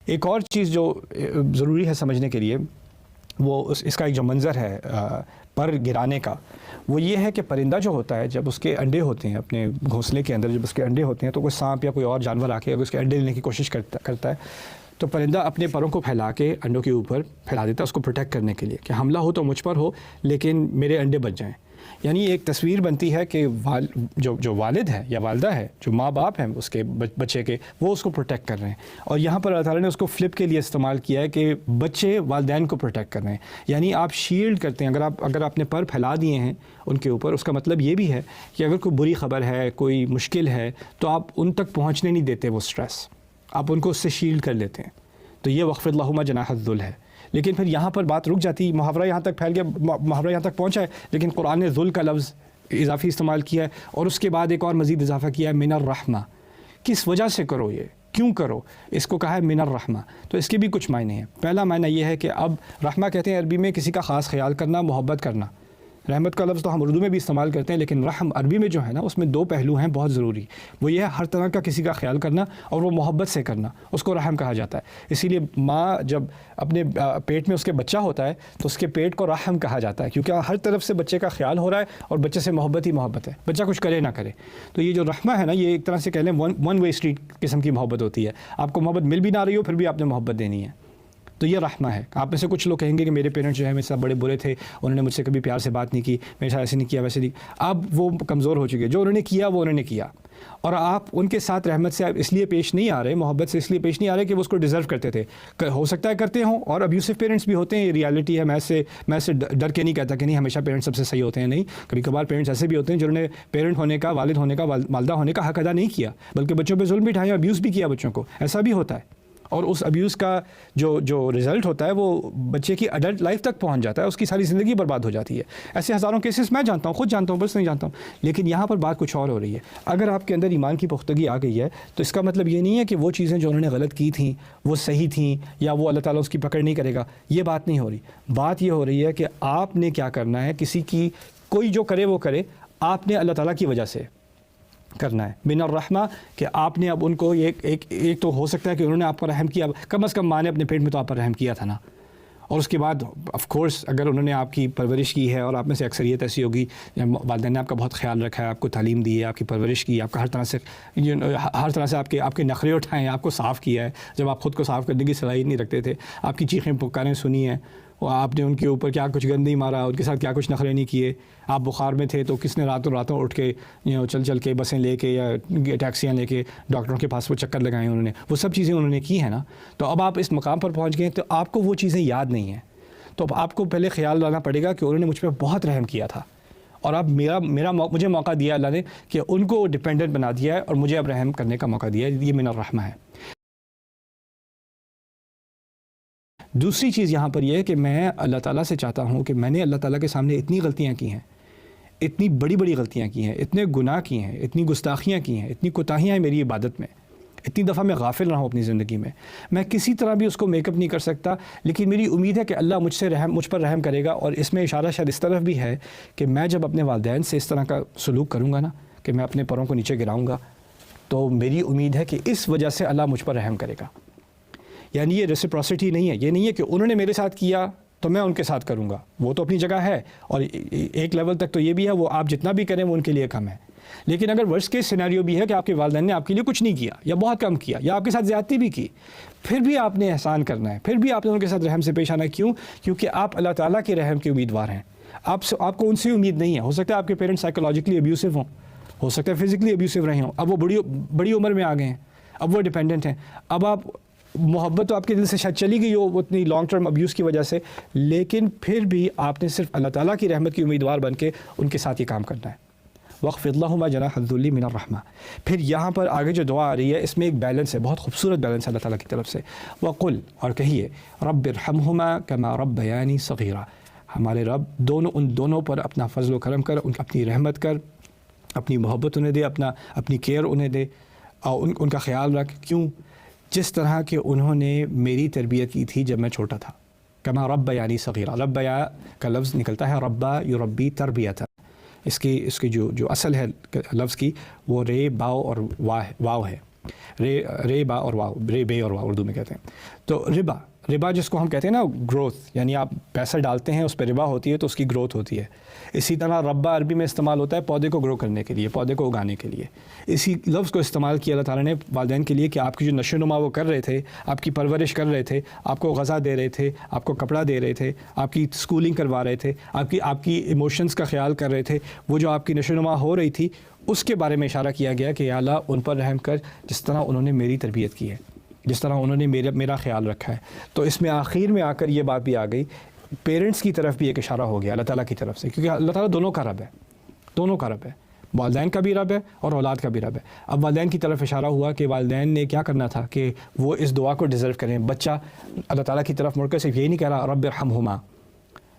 ایک اور چیز جو ضروری ہے سمجھنے کے لیے، وہ اس کا ایک جو منظر ہے پر گرانے کا، وہ یہ ہے کہ پرندہ جو ہوتا ہے جب اس کے انڈے ہوتے ہیں اپنے گھونسلے کے اندر، جب اس کے انڈے ہوتے ہیں تو کوئی سانپ یا کوئی اور جانور آ کے اگر اس کے انڈے لینے کی کوشش کرتا ہے تو پرندہ اپنے پروں کو پھیلا کے انڈوں کے اوپر پھیلا دیتا ہے اس کو پروٹیکٹ کرنے کے لیے کہ حملہ ہو تو مجھ پر ہو لیکن میرے انڈے بچ جائیں۔ یعنی ایک تصویر بنتی ہے کہ جو والد ہے یا والدہ ہے، جو ماں باپ ہیں اس کے بچے کے، وہ اس کو پروٹیکٹ کر رہے ہیں، اور یہاں پر اللہ تعالیٰ نے اس کو فلپ کے لیے استعمال کیا ہے کہ بچے والدین کو پروٹیکٹ کر رہے ہیں۔ یعنی آپ شیلڈ کرتے ہیں، اگر آپ نے پر پھیلا دیے ہیں ان کے اوپر، اس کا مطلب یہ بھی ہے کہ اگر کوئی بری خبر ہے، کوئی مشکل ہے، تو آپ ان تک پہنچنے نہیں دیتے وہ سٹریس، آپ ان کو اس سے شیلڈ کر لیتے ہیں۔ تو یہ وخفض لہما جناح الذل ہے۔ لیکن پھر یہاں پر بات رک جاتی، محاورہ یہاں تک پھیل گیا، محاورہ یہاں تک پہنچا ہے، لیکن قرآن نے ذل کا لفظ اضافی استعمال کیا ہے، اور اس کے بعد ایک اور مزید اضافہ کیا ہے من الرحمہ۔ کس وجہ سے کرو، یہ کیوں کرو، اس کو کہا ہے من الرحمہ۔ تو اس کے بھی کچھ معنی ہیں۔ پہلا معنی یہ ہے کہ اب رحمہ کہتے ہیں عربی میں کسی کا خاص خیال کرنا، محبت کرنا۔ رحمت کا لفظ تو ہم اردو میں بھی استعمال کرتے ہیں، لیکن رحم عربی میں جو ہے نا، اس میں دو پہلو ہیں بہت ضروری۔ وہ یہ ہے ہر طرح کا کسی کا خیال کرنا، اور وہ محبت سے کرنا، اس کو رحم کہا جاتا ہے۔ اسی لیے ماں جب اپنے پیٹ میں اس کے بچہ ہوتا ہے تو اس کے پیٹ کو رحم کہا جاتا ہے، کیونکہ ہر طرف سے بچے کا خیال ہو رہا ہے اور بچے سے محبت ہی محبت ہے، بچہ کچھ کرے نہ کرے۔ تو یہ جو رحمہ ہے نا، یہ ایک طرح سے کہہ لیں ون وے اسٹریٹ قسم کی محبت ہوتی ہے۔ آپ کو محبت مل بھی نہ رہی ہو، پھر بھی آپ نے محبت دینی ہے۔ تو یہ رحمہ ہے۔ آپ میں سے کچھ لوگ کہیں گے کہ میرے پیرنٹس جو ہے میرے ساتھ بڑے برے تھے، انہوں نے مجھ سے کبھی پیار سے بات نہیں کی، میرے ساتھ ایسے نہیں کیا ویسے نہیں۔ اب وہ کمزور ہو چکے، جو انہوں نے کیا وہ انہوں نے کیا، اور آپ ان کے ساتھ رحمت سے اس لیے پیش نہیں آ رہے، محبت سے اس لیے پیش نہیں آ رہے کہ وہ اس کو ڈیزرو کرتے تھے۔ ہو سکتا ہے کرتے ہوں، اور ابیوسو پیرنٹس بھی ہوتے ہیں، یہ ریالٹی ہے۔ میں سے ڈر کے نہیں کہتا کہ نہیں ہمیشہ پیرنٹس سب سے صحیح ہوتے ہیں، نہیں، کبھی کبھار پیرنٹس ایسے بھی ہوتے ہیں جنہوں نے پیرنٹ ہونے کا، والد ہونے کا، والدہ ہونے کا حق ادا نہیں کیا، بلکہ بچوں پہ ظلم بھی اٹھایا، ابیوز بھی کیا بچوں کو، ایسا بھی ہوتا ہے۔ اور اس ابیوز کا جو رزلٹ ہوتا ہے وہ بچے کی اڈلٹ لائف تک پہنچ جاتا ہے، اس کی ساری زندگی برباد ہو جاتی ہے۔ ایسے ہزاروں کیسز میں جانتا ہوں، خود جانتا ہوں، بس نہیں جانتا ہوں۔ لیکن یہاں پر بات کچھ اور ہو رہی ہے۔ اگر آپ کے اندر ایمان کی پختگی آ گئی ہے تو اس کا مطلب یہ نہیں ہے کہ وہ چیزیں جو انہوں نے غلط کی تھیں وہ صحیح تھیں، یا وہ اللہ تعالیٰ اس کی پکڑ نہیں کرے گا۔ یہ بات نہیں ہو رہی۔ بات یہ ہو رہی ہے کہ آپ نے کیا کرنا ہے، کسی کی کوئی جو کرے وہ کرے، آپ نے اللہ تعالیٰ کی وجہ سے کرنا ہے۔ من الرحمہ کہ آپ نے اب ان کو ایک تو ہو سکتا ہے کہ انہوں نے آپ پر رحم کیا، کم از کم ماں نے اپنے پیٹ میں تو آپ پر رحم کیا تھا نا، اور اس کے بعد آف کورس اگر انہوں نے آپ کی پرورش کی ہے، اور آپ میں سے اکثریت ایسی ہوگی والدین نے آپ کا بہت خیال رکھا ہے، آپ کو تعلیم دی ہے، آپ کی پرورش کی، آپ کا ہر طرح سے آپ کے نخرے اٹھائے ہیں، آپ کو صاف کیا ہے جب آپ خود کو صاف کرنے کی صلاحیت نہیں رکھتے تھے، آپ کی چیخیں پکاریں سنی ہیں، اور آپ نے ان کے اوپر کیا کچھ گند نہیں مارا، ان کے ساتھ کیا کچھ نخرے نہیں کیے۔ آپ بخار میں تھے تو کس نے راتوں اٹھ کے چل کے بسیں لے کے یا ٹیکسیاں لے کے ڈاکٹروں کے پاس وہ چکر لگائے انہوں نے، وہ سب چیزیں انہوں نے کی ہیں نا۔ تو اب آپ اس مقام پر پہنچ گئے تو آپ کو وہ چیزیں یاد نہیں ہیں، تو اب آپ کو پہلے خیال لانا پڑے گا کہ انہوں نے مجھ پہ بہت رحم کیا تھا، اور اب مجھے موقع دیا اللہ نے کہ ان کو ڈپینڈنٹ بنا دیا ہے، اور مجھے اب رحم کرنے کا موقع دیا ہے۔ یہ من الرحمہ ہے۔ دوسری چیز یہاں پر یہ ہے کہ میں اللہ تعالیٰ سے چاہتا ہوں کہ میں نے اللہ تعالیٰ کے سامنے اتنی غلطیاں کی ہیں، اتنی بڑی بڑی غلطیاں کی ہیں، اتنے گناہ کی ہیں، اتنی گستاخیاں کی ہیں، اتنی کوتاہیاں ہیں میری عبادت میں، اتنی دفعہ میں غافل رہا ہوں اپنی زندگی میں کسی طرح بھی اس کو میک اپ نہیں کر سکتا، لیکن میری امید ہے کہ اللہ مجھ پر رحم کرے گا۔ اور اس میں اشارہ شاید اس طرف بھی ہے کہ میں جب اپنے والدین سے اس طرح کا سلوک کروں گا نا، کہ میں اپنے پروں کو نیچے گراؤں گا، تو میری امید ہے کہ اس وجہ سے اللہ مجھ پر رحم کرے گا۔ یعنی یہ ریسیپروسٹی نہیں ہے، یہ نہیں ہے کہ انہوں نے میرے ساتھ کیا تو میں ان کے ساتھ کروں گا، وہ تو اپنی جگہ ہے، اور ایک لیول تک تو یہ بھی ہے وہ آپ جتنا بھی کریں وہ ان کے لیے کم ہے۔ لیکن اگر ورسٹ کیس سینیریو بھی ہے کہ آپ کے والدین نے آپ کے لیے کچھ نہیں کیا، یا بہت کم کیا، یا آپ کے ساتھ زیادتی بھی کی، پھر بھی آپ نے احسان کرنا ہے، پھر بھی آپ نے ان کے ساتھ رحم سے پیش آنا ہے۔ کیوں؟ کیونکہ آپ اللہ تعالیٰ کے رحم کے امیدوار ہیں۔ آپ کو ان سے امید نہیں ہے۔ ہو سکتا ہے آپ کے پیرنٹس سائیکولوجیکلی ابیوسو ہوں، ہو سکتا ہے فزیکلی ابیوسو رہے ہوں، اب وہ بڑی عمر میں آ گئے ہیں، اب وہ ڈیپینڈنٹ ہیں، اب آپ محبت تو آپ کے دل سے شاید چلی گئی ہو اتنی لانگ ٹرم ابیوز کی وجہ سے، لیکن پھر بھی آپ نے صرف اللہ تعالیٰ کی رحمت کی امیدوار بن کے ان کے ساتھ یہ کام کرنا ہے۔ وَخْفِضْ لَهُمَا جَنَاحَ الذُّلِّ مِنَ الرَّحْمَةِ۔ پھر یہاں پر آگے جو دعا آ رہی ہے اس میں ایک بیلنس ہے، بہت خوبصورت بیلنس ہے اللہ تعالیٰ کی طرف سے۔ وَقُلْ، اور کہیے، رَبِّ ارْحَمْهُمَا كَمَا رَبَّيَانِي صَغِيرًا، ہمارے رب ان دونوں پر اپنا فضل و کرم کر، اپنی رحمت کر، اپنی محبت انہیں دے، اپنی کیئر انہیں دے، اور ان کا خیال رکھ۔ کیوں؟ جس طرح کہ انہوں نے میری تربیت کی تھی جب میں چھوٹا تھا۔ کما ربیانی صغیرہ، ربیا کا لفظ نکلتا ہے ربا یربی تربیت، اس کی جو اصل ہے لفظ کی وہ رے باؤ اور واو ہے۔ رے با اور واو، رے بے اور واو اردو میں کہتے ہیں. تو ربا جس کو ہم کہتے ہیں نا گروتھ، یعنی آپ پیسہ ڈالتے ہیں اس پہ ربا ہوتی ہے تو اس کی گروتھ ہوتی ہے. اسی طرح ربا عربی میں استعمال ہوتا ہے پودے کو گرو کرنے کے لیے، پودے کو اگانے کے لیے. اسی لفظ کو استعمال کیا اللہ تعالیٰ نے والدین کے لیے کہ آپ کی جو نشو و نما وہ کر رہے تھے، آپ کی پرورش کر رہے تھے، آپ کو غذا دے رہے تھے، آپ کو کپڑا دے رہے تھے، آپ کی اسکولنگ کروا رہے تھے، آپ کی ایموشنز کا خیال کر رہے تھے، وہ جو آپ کی نشو و نما ہو رہی تھی اس کے بارے میں اشارہ کیا گیا کہ یا اللہ ان پر رحم کر جس طرح انہوں نے میری تربیت کی ہے، جس طرح انہوں نے میرا خیال رکھا ہے. تو اس میں آخر میں آ کر یہ بات بھی آ گئی، پیرنٹس کی طرف بھی ایک اشارہ ہو گیا اللہ تعالیٰ کی طرف سے، کیونکہ اللہ تعالیٰ دونوں کا رب ہے، دونوں کا رب ہے، والدین کا بھی رب ہے اور اولاد کا بھی رب ہے. اب والدین کی طرف اشارہ ہوا کہ والدین نے کیا کرنا تھا کہ وہ اس دعا کو ڈیزرو کریں. بچہ اللہ تعالیٰ کی طرف مڑ کر صرف یہی نہیں کہہ رہا رب ارحمہما،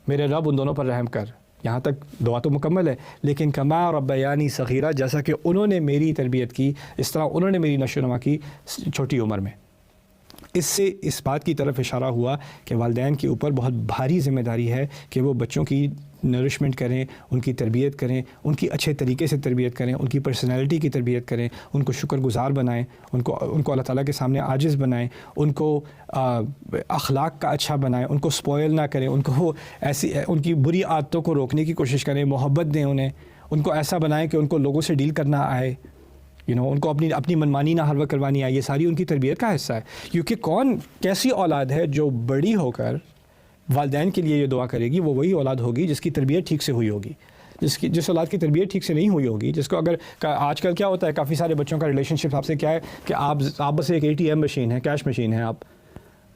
میرے رب ان دونوں پر رحم کر، یہاں تک دعا تو مکمل ہے، لیکن کما ربیانی صغیرہ، جیسا کہ انہوں نے میری تربیت کی، اس طرح انہوں نے میری نشو و نما کی چھوٹی عمر میں. اس سے اس بات کی طرف اشارہ ہوا کہ والدین کے اوپر بہت بھاری ذمہ داری ہے کہ وہ بچوں کی نرشمنٹ کریں، ان کی تربیت کریں، ان کی اچھے طریقے سے تربیت کریں، ان کی پرسنالٹی کی تربیت کریں، ان کو شکر گزار بنائیں، ان کو اللہ تعالیٰ کے سامنے عاجز بنائیں، ان کو اخلاق کا اچھا بنائیں، ان کو سپوائل نہ کریں، ان کو ان کی بری عادتوں کو روکنے کی کوشش کریں، محبت دیں انہیں، ان کو ایسا بنائیں کہ ان کو لوگوں سے ڈیل کرنا آئے، ان کو اپنی منمانی نہ ہر وقت کروانی آئے. یہ ساری ان کی تربیت کا حصہ ہے. کیونکہ کیسی اولاد ہے جو بڑی ہو کر والدین کے لیے یہ دعا کرے گی، وہ وہی اولاد ہوگی جس کی تربیت ٹھیک سے ہوئی ہوگی. جس اولاد کی تربیت ٹھیک سے نہیں ہوئی ہوگی، جس کو اگر آج کل کیا ہوتا ہے کافی سارے بچوں کا ریلیشن شپ آپ سے کیا ہے کہ آپ بس ایک ATM مشین ہے، کیش مشین ہے، آپ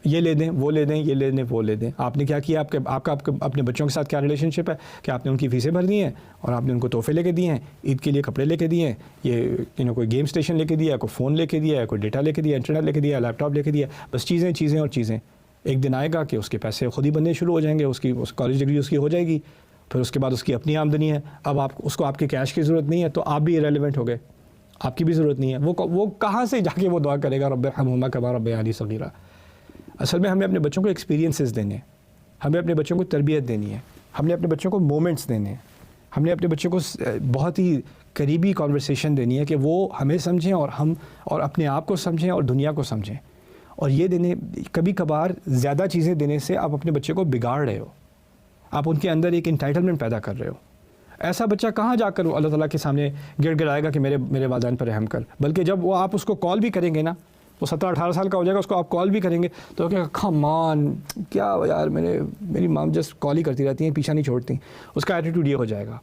یہ لے دیں وہ لے دیں، یہ لے دیں وہ لے دیں. آپ نے کیا کیا، آپ کا اپنے بچوں کے ساتھ کیا ریلیشن شپ ہے کہ آپ نے ان کی فیسیں بھر دی ہیں اور آپ نے ان کو تحفے لے کے دیے ہیں، عید کے لیے کپڑے لے کے دیے ہیں، یہ کوئی گیم اسٹیشن لے کے دیا، کوئی فون لے کے دیا، کوئی ڈیٹا لے کے دیا، انٹرنیٹ لے کے دیا، لیپ ٹاپ لے کے دیا، بس چیزیں اور چیزیں. ایک دن آئے گا کہ اس کے پیسے خود ہی بننے شروع ہو جائیں گے، اس کالج ڈگری اس کی ہو جائے گی، پھر اس کے بعد اس کی اپنی آمدنی ہے. اب اس کو آپ کے کیش کی ضرورت نہیں ہے تو آپ بھی ریلیونٹ ہو گئے، آپ کی بھی ضرورت نہیں ہے. وہ کہاں سے جا کے وہ دعا کرے گا رب ارحمہما کما ربیانی صغیرہ. اصل میں ہمیں اپنے بچوں کو ایکسپیرینسز دینے ہیں، ہمیں اپنے بچوں کو تربیت دینی ہے، ہم نے اپنے بچوں کو مومنٹس دینے ہیں، ہم نے اپنے بچوں کو بہت ہی قریبی کانورسیشن دینی ہے کہ وہ ہمیں سمجھیں اور اپنے آپ کو سمجھیں اور دنیا کو سمجھیں. اور یہ کبھی کبھار زیادہ چیزیں دینے سے آپ اپنے بچے کو بگاڑ رہے ہو، آپ ان کے اندر ایک انٹائٹلمنٹ پیدا کر رہے ہو. ایسا بچہ کہاں جا کر اللہ تعالیٰ کے سامنے گڑ گڑائے گا کہ میرے والدین پر رحم کر، بلکہ جب وہ آپ اس کو کال بھی کریں گے نا، وہ 17-18 سال کا ہو جائے گا، اس کو آپ کال بھی کریں گے تو کہ کمان کیا یار میری مام جسٹ کال ہی کرتی رہتی ہیں، پیچھا نہیں چھوڑتی، اس کا ایٹیٹیوڈ یہ ہو جائے گا.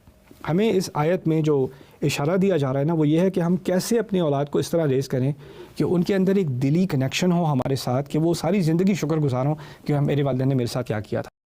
ہمیں اس آیت میں جو اشارہ دیا جا رہا ہے نا وہ یہ ہے کہ ہم کیسے اپنی اولاد کو اس طرح ریز کریں کہ ان کے اندر ایک دلی کنیکشن ہو ہمارے ساتھ، کہ وہ ساری زندگی شکر گزار ہوں کہ میرے والدین نے میرے ساتھ کیا کیا تھا.